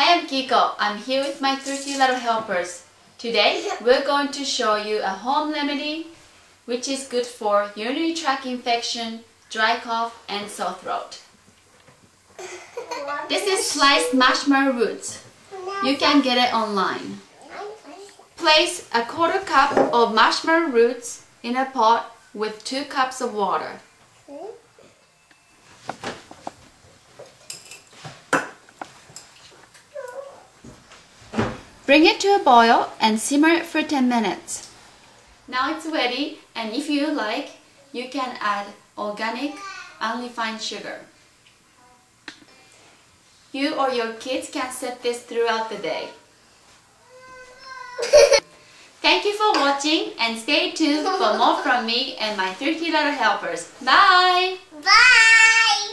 Hi, I'm Kiko. I'm here with my 3 little helpers. Today, we're going to show you a home remedy which is good for urinary tract infection, dry cough, and sore throat. This is sliced marshmallow roots. You can get it online. Place a 1/4 cup of marshmallow roots in a pot with 2 cups of water. Bring it to a boil and simmer it for 10 minutes. Now it's ready, and if you like, you can add organic, unrefined sugar. You or your kids can sip this throughout the day. Thank you for watching, and stay tuned for more from me and my 3 little helpers. Bye! Bye!